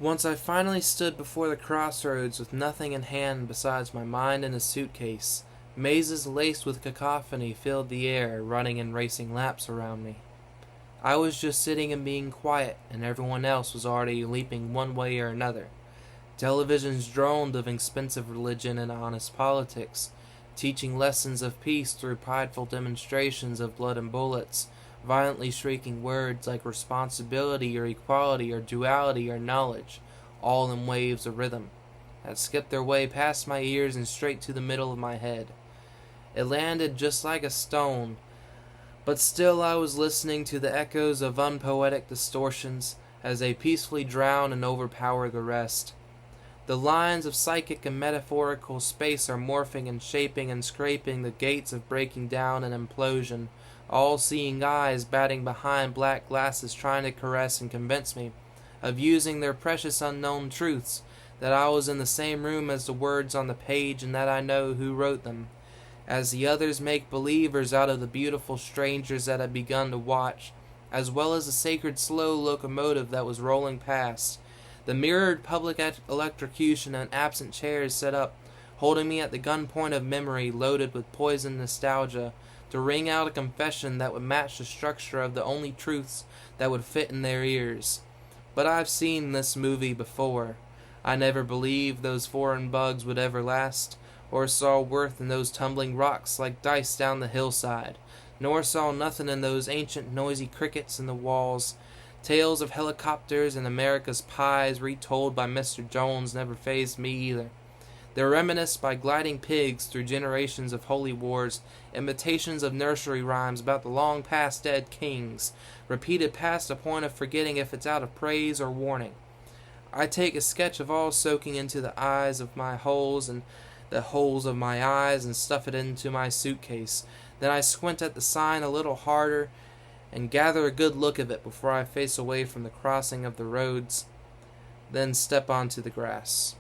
Once I finally stood before the crossroads with nothing in hand besides my mind and a suitcase. Mazes laced with cacophony filled the air, running and racing laps around me. I was just sitting and being quiet, and everyone else was already leaping one way or another. Televisions droned of expensive religion and honest politics, teaching lessons of peace through prideful demonstrations of blood and bullets, violently shrieking words like responsibility or equality or duality or knowledge, all in waves of rhythm, that skipped their way past my ears and straight to the middle of my head. It landed just like a stone, but still I was listening to the echoes of unpoetic distortions as they peacefully drown and overpower the rest. The lines of psychic and metaphorical space are morphing and shaping and scraping the gates of breaking down and implosion, all-seeing eyes batting behind black glasses trying to caress and convince me of using their precious unknown truths, that I was in the same room as the words on the page and that I know who wrote them, as the others make believers out of the beautiful strangers that had begun to watch, as well as the sacred slow locomotive that was rolling past, the mirrored public electrocution and absent chairs set up, holding me at the gunpoint of memory loaded with poisoned nostalgia, to ring out a confession that would match the structure of the only truths that would fit in their ears. But I've seen this movie before. I never believed those foreign bugs would ever last, or saw worth in those tumbling rocks like dice down the hillside, nor saw nothing in those ancient noisy crickets in the walls. Tales of helicopters and America's pies retold by Mr. Jones never fazed me either. They're reminisced by gliding pigs through generations of holy wars, imitations of nursery rhymes about the long-past dead kings, repeated past the point of forgetting if it's out of praise or warning. I take a sketch of all soaking into the eyes of my holes and the holes of my eyes and stuff it into my suitcase. Then I squint at the sign a little harder and gather a good look of it before I face away from the crossing of the roads, then step onto the grass.